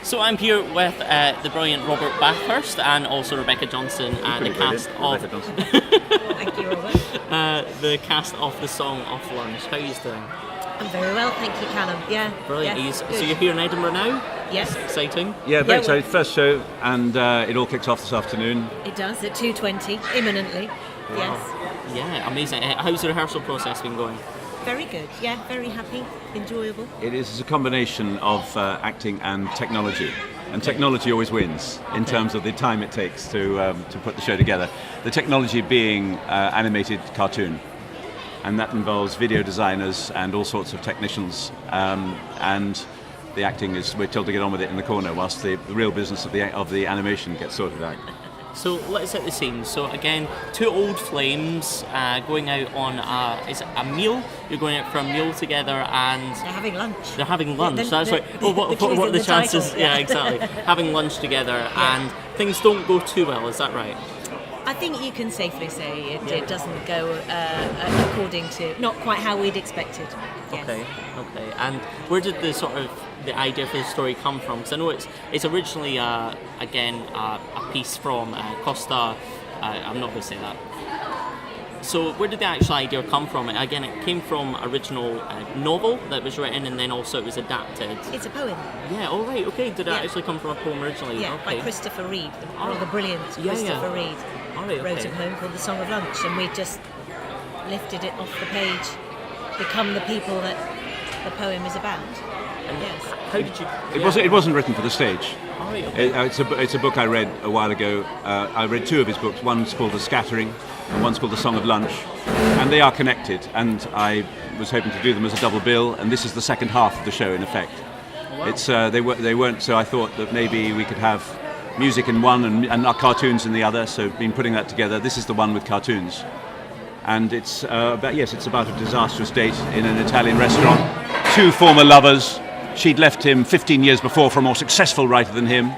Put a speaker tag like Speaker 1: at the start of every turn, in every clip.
Speaker 1: So I'm here with the brilliant Robert Bathurst and also Rebecca Johnson and the cast of
Speaker 2: Thank you, Robert.
Speaker 1: the cast of the Song of Lunch. How are you doing?
Speaker 2: I'm very well, thank you, Callum. Yeah.
Speaker 1: Brilliant.
Speaker 2: Yeah,
Speaker 1: So you're here in Edinburgh now?
Speaker 2: Yes.
Speaker 1: That's exciting.
Speaker 3: Yeah, very excited. First show, and it all kicks off this afternoon.
Speaker 2: It does at 2:20, imminently.
Speaker 1: Wow.
Speaker 2: Yes.
Speaker 1: Yeah, amazing. How's the rehearsal process been going?
Speaker 2: Very good. Yeah, very happy, enjoyable.
Speaker 3: It is a combination of acting and technology, and technology always wins in terms of the time it takes to put the show together. The technology being animated cartoon, and that involves video designers and all sorts of technicians, and the acting is, we're told to get on with it in the corner whilst the real business of the animation gets sorted out.
Speaker 1: So let's set the scene. So again, two old flames going out on a meal. You're going out for a meal together, and
Speaker 2: they're having lunch.
Speaker 1: They're having lunch. That's right.
Speaker 2: Well,
Speaker 1: what are the chances?
Speaker 2: Title,
Speaker 1: yeah, exactly. Having lunch together, and things don't go too well. Is that right?
Speaker 2: I think you can safely say it doesn't go according to, not quite how we'd expected. Yes.
Speaker 1: Okay. And where did the idea for the story come from? Because I know it's originally a piece from Costa. I'm not going to say that. So where did the actual idea come from? Again, it came from original novel that was written, and then also it was adapted.
Speaker 2: It's a poem.
Speaker 1: Yeah. All right. Okay. Did it actually come from a poem originally?
Speaker 2: Yeah,
Speaker 1: okay.
Speaker 2: By Christopher Reid, the brilliant Christopher Reid. Wrote a poem called The Song of Lunch, and we just lifted it off the page, become the people that the poem is about.
Speaker 1: And
Speaker 2: yes.
Speaker 1: How did you?
Speaker 3: It wasn't written for the stage.
Speaker 1: Oh, okay.
Speaker 3: It's a book I read a while ago. I read two of his books. One's called The Scattering, and one's called The Song of Lunch, and they are connected. And I was hoping to do them as a double bill, and this is the second half of the show in effect.
Speaker 1: Wow.
Speaker 3: It's they weren't. So I thought that maybe we could have music in one and our cartoons in the other. So been putting that together. This is the one with cartoons, and it's about a disastrous date in an Italian restaurant. Two former lovers. She'd left him 15 years before for a more successful writer than him,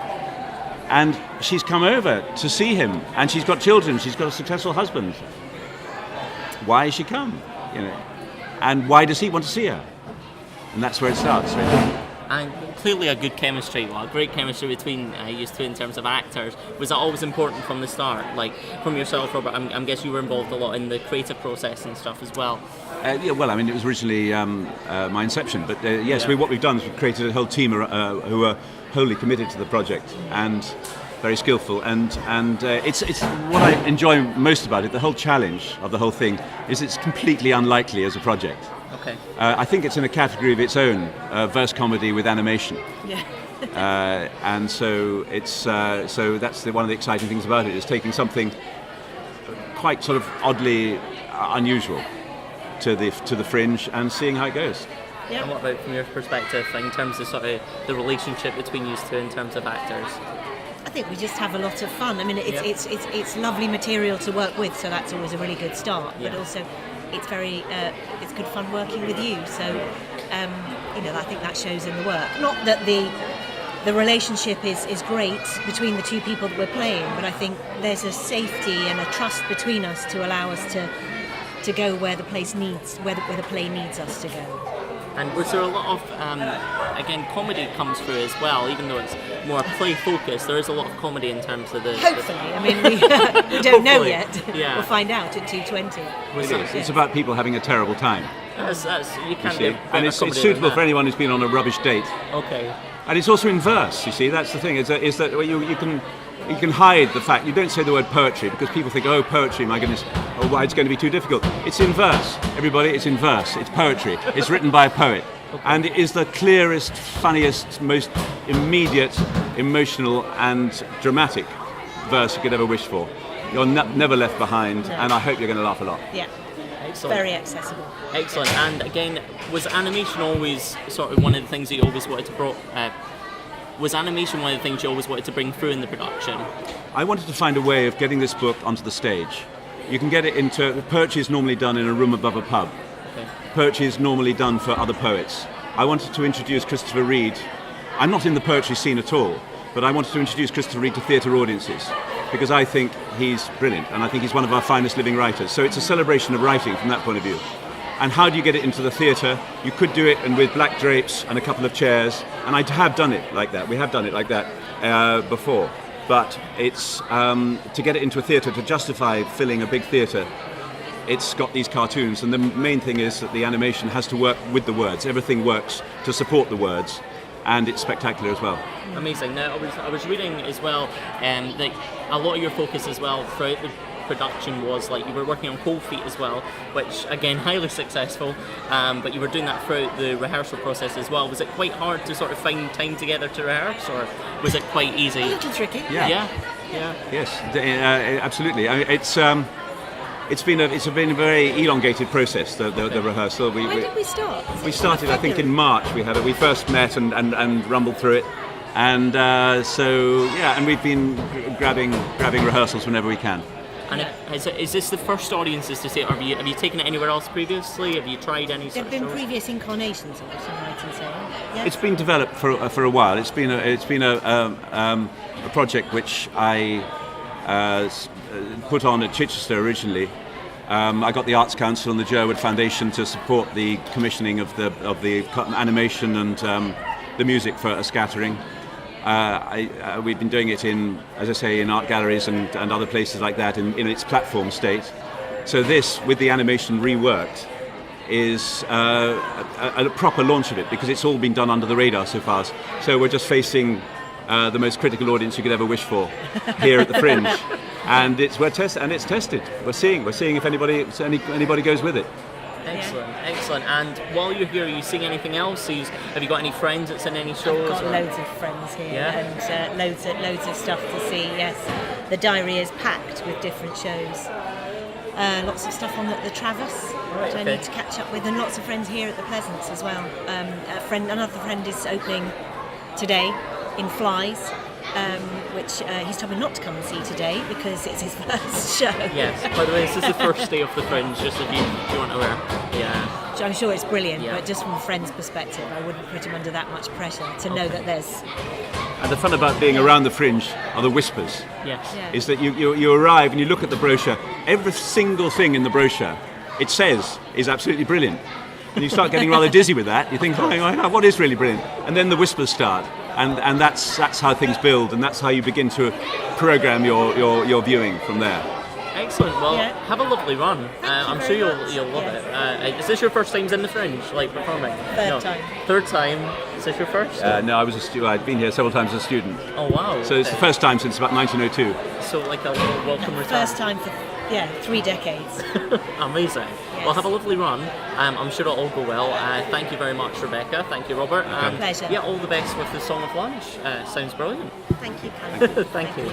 Speaker 3: and she's come over to see him, and she's got children. She's got a successful husband. Why has she come? And why does he want to see her? And that's where it starts, really.
Speaker 1: And clearly a good chemistry, a great chemistry between you two in terms of actors. Was that always important from the start? Like, from yourself, Robert, I'm guessing you were involved a lot in the creative process and stuff as well.
Speaker 3: It was originally my inception, but what we've done is we've created a whole team who are wholly committed to the project and very skillful. And it's what I enjoy most about it. The whole challenge of the whole thing is it's completely unlikely as a project.
Speaker 1: Okay.
Speaker 3: I think it's in a category of its own, verse comedy with animation.
Speaker 2: Yeah.
Speaker 3: And so it's that's one of the exciting things about it, is taking something quite sort of oddly unusual to the Fringe and seeing how it goes.
Speaker 1: Yeah. And what about from your perspective, in terms of sort of the relationship between you two in terms of actors?
Speaker 2: I think we just have a lot of fun. I mean, it's lovely material to work with, so that's always a really good start.
Speaker 1: Yeah.
Speaker 2: But also, it's very it's good fun working with you. So I think that shows in the work. Not that the relationship is great between the two people that we're playing, but I think there's a safety and a trust between us to allow us to go where the play needs us to go.
Speaker 1: And was there a lot of, comedy comes through as well, even though it's more play focused, there is a lot of comedy in terms of the...
Speaker 2: Hopefully, I mean, we don't know yet.
Speaker 1: Yeah.
Speaker 2: We'll find out at 2:20.
Speaker 3: It is. It's about people having a terrible time.
Speaker 1: You can't do
Speaker 3: and it's suitable for anyone who's been on a rubbish date.
Speaker 1: Okay.
Speaker 3: And it's also in verse, you see, that's the thing, is that you can hide the fact, you don't say the word poetry, because people think, oh, poetry, my goodness, it's going to be too difficult. It's in verse, everybody, it's in verse, it's poetry, it's written by a poet. Okay. And it is the clearest, funniest, most immediate, emotional and dramatic verse you could ever wish for. You're never left behind, and I hope you're going to laugh a lot.
Speaker 2: Yeah.
Speaker 1: Excellent.
Speaker 2: Very accessible.
Speaker 1: Excellent. And again, was animation always sort of one of the things that you always wanted to was animation one of the things you always wanted to bring through in the production?
Speaker 3: I wanted to find a way of getting this book onto the stage. You can get it into... Poetry is normally done in a room above a pub.
Speaker 1: Okay.
Speaker 3: Poetry is normally done for other poets. I wanted to introduce Christopher Reid. I'm not in the poetry scene at all, but I wanted to introduce Christopher Reid to theatre audiences, because I think he's brilliant, and I think he's one of our finest living writers. So it's a celebration of writing from that point of view. And how do you get it into the theatre? You could do it and with black drapes and a couple of chairs, and I have done it like that. We have done it like that before. But it's to get it into a theatre, to justify filling a big theatre, it's got these cartoons, and the main thing is that the animation has to work with the words. Everything works to support the words, and it's spectacular as well.
Speaker 1: Amazing. Now, I was reading as well, that a lot of your focus as well throughout the production was like you were working on Cold Feet as well, which again highly successful, but you were doing that throughout the rehearsal process as well. Was it quite hard to sort of find time together to rehearse, or was it quite easy?
Speaker 2: A little tricky.
Speaker 1: Yeah.
Speaker 3: Yes, absolutely. I mean, it's been a very elongated process. The rehearsal.
Speaker 2: When did we start?
Speaker 3: We started, I think, in March. We first met and rumbled through it, and and we've been grabbing rehearsals whenever we can.
Speaker 1: And is this the first audiences to see it, or have you taken it anywhere else previously? Have you tried any
Speaker 2: There
Speaker 1: sort
Speaker 2: have
Speaker 1: of
Speaker 2: been
Speaker 1: shows?
Speaker 2: previous incarnations of it, am I right in saying? Yeah.
Speaker 3: It's been developed for a while. It's been a project which I put on at Chichester originally. I got the Arts Council and the Jerwood Foundation to support the commissioning of the animation and the music for A Scattering. We've been doing it in art galleries and other places like that in its platform state. So this, with the animation reworked, is a proper launch of it, because it's all been done under the radar so far. So we're just facing the most critical audience you could ever wish for here at the Fringe, and it's tested. We're seeing if anybody goes with it.
Speaker 1: Excellent. And while you're here, are you seeing anything else? Have you got any friends that's in any shows?
Speaker 2: I've got loads of friends here, and loads of stuff to see. Yes, the diary is packed with different shows. Lots of stuff on the Travis, which I need to catch up with, and lots of friends here at the Pleasance as well. Another friend is opening today in Flies, which he's told me not to come and see today because it's his first show.
Speaker 1: Yes, by the way, this is the first day of the Fringe, just if you weren't aware. Yeah.
Speaker 2: So I'm sure it's brilliant, but just from a friend's perspective, I wouldn't put him under that much pressure to know that there's...
Speaker 3: And the fun about being around the Fringe are the whispers.
Speaker 1: Yes.
Speaker 2: Yeah.
Speaker 3: Is that you arrive and you look at the brochure, every single thing in the brochure it says is absolutely brilliant. And you start getting rather dizzy with that. You think, what is really brilliant? And then the whispers start. And that's how things build, and that's how you begin to program your viewing from there.
Speaker 1: Excellent. Well, have a lovely run. I'm sure you'll love it. Is this your first time in the Fringe, like performing? Third time. Is this your first?
Speaker 3: No, I was a student. I'd been here several times as a student.
Speaker 1: Oh wow!
Speaker 3: So it's the first time since about 1902.
Speaker 1: So like a little welcome return.
Speaker 2: First time for 3 decades.
Speaker 1: Amazing.
Speaker 2: Yes.
Speaker 1: Well, have a lovely run. I'm sure it'll all go well. Thank you very much, Rebecca. Thank you, Robert.
Speaker 2: Pleasure.
Speaker 1: Yeah, all the best with the Song of Lunch. Sounds brilliant.
Speaker 2: Thank you, Callum.
Speaker 1: Thank you.